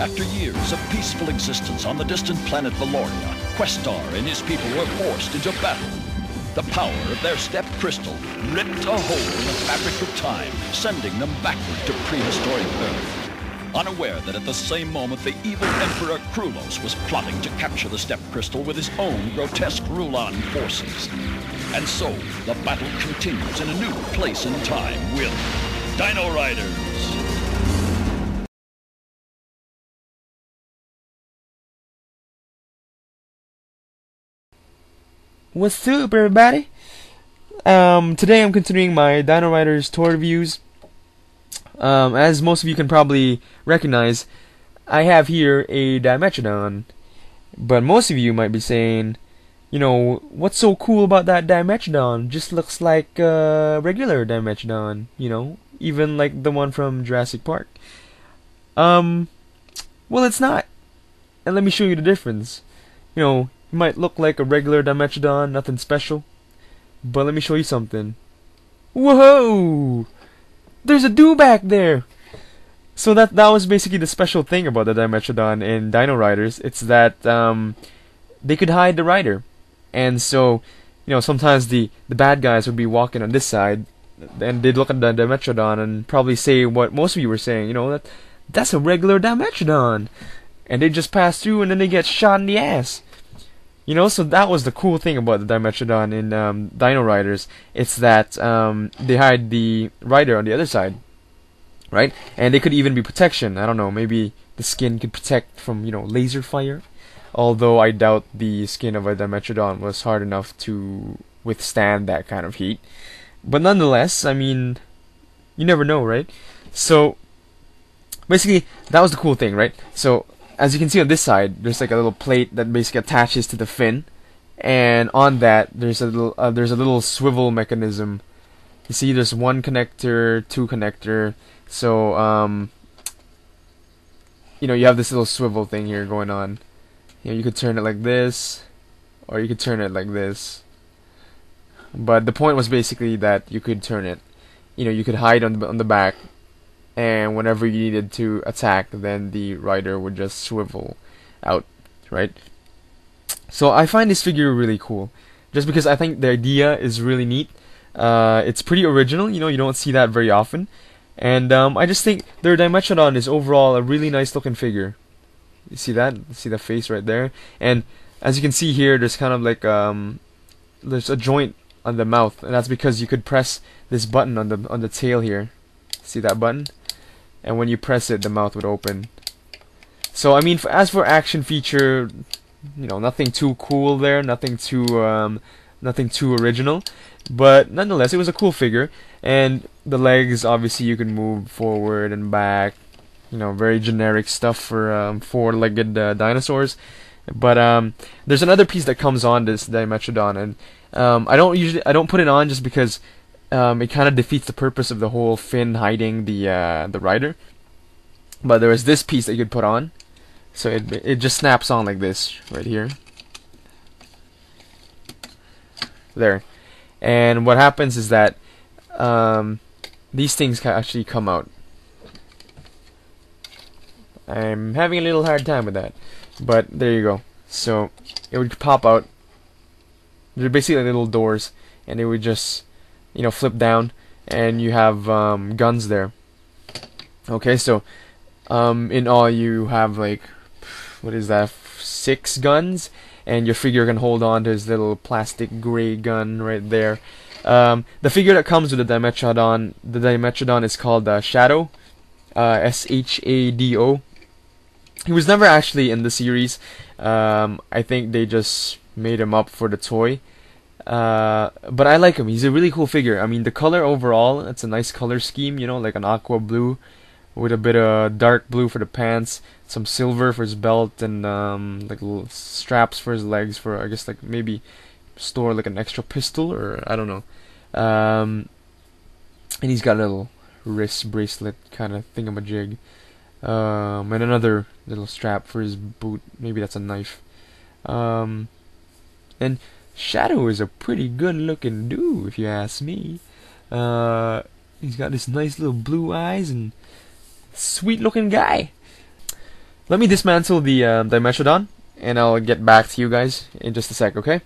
After years of peaceful existence on the distant planet Valoria, Questar and his people were forced into battle. The power of their step crystal ripped a hole in the fabric of time, sending them backward to prehistoric Earth. Unaware that at the same moment the evil Emperor Krulos was plotting to capture the step crystal with his own grotesque Rulon forces. And so, the battle continues in a new place and time with Dino Riders. What's up, everybody? Today I'm continuing my Dino Riders tour reviews. As most of you can probably recognize, I have here a Dimetrodon. But most of you might be saying, you know, what's so cool about that Dimetrodon? Just looks like a regular Dimetrodon, you know, even like the one from Jurassic Park. Well, it's not. And let me show you the difference. You know, it might look like a regular Dimetrodon, nothing special. But let me show you something. Whoa! There's a do back there! So that was basically the special thing about the Dimetrodon in Dino Riders. It's that they could hide the rider. And so, you know, sometimes the bad guys would be walking on this side, and they'd look at the Dimetrodon and probably say what most of you were saying, you know, that's a regular Dimetrodon. And they just pass through and then they get shot in the ass. You know, so that was the cool thing about the Dimetrodon in Dino Riders. It's that they hide the rider on the other side, right? And they could even be protection. I don't know, maybe the skin could protect from, you know, laser fire. Although I doubt the skin of a Dimetrodon was hard enough to withstand that kind of heat. But nonetheless, I mean, you never know, right? So, basically, that was the cool thing, right? So, as you can see on this side, there's like a little plate that basically attaches to the fin, and on that there's a little swivel mechanism. You see, there's one connector, two connector. So you know, you have this little swivel thing here going on. You know, you could turn it like this, or you could turn it like this. But the point was basically that you could turn it. You know, you could hide on the back. And whenever you needed to attack, then the rider would just swivel out, right? So I find this figure really cool, just because I think the idea is really neat. It's pretty original, you know, you don't see that very often. And I just think their Dimetrodon is overall a really nice looking figure. You see that? You see the face right there? And as you can see here, there's kind of like there's a joint on the mouth, and that's because you could press this button on the tail here. See that button? And when you press it, the mouth would open. So I mean, as for action feature, you know, nothing too cool there, nothing too original, but nonetheless, it was a cool figure. And the legs, obviously, you can move forward and back. You know, very generic stuff for four-legged dinosaurs. But there's another piece that comes on this Dimetrodon, and I don't put it on just because. It kind of defeats the purpose of the whole fin hiding the rider. But there is this piece that you could put on, so it just snaps on like this right here. There, and what happens is that these things can actually come out. I'm having a little hard time with that, but there you go. So it would pop out. They're basically like little doors, and it would just, you know, flip down, and you have guns there. Okay, so in all you have like, what is that, 6 guns, and your figure can hold on to his little plastic gray gun right there. The figure that comes with the Dimetrodon is called Shadow, Shado. He was never actually in the series. I think they just made him up for the toy. But I like him. He's a really cool figure. I mean, the color overall, it's a nice color scheme, you know, like an aqua blue with a bit of dark blue for the pants, some silver for his belt, and like little straps for his legs for, I guess, like maybe store like an extra pistol, or I don't know. And he's got a little wrist bracelet kind of thingamajig. And another little strap for his boot. Maybe that's a knife. And Shadow is a pretty good looking dude, if you ask me. He's got this nice little blue eyes and sweet looking guy. Let me dismantle the Dimetrodon, and I'll get back to you guys in just a sec, okay?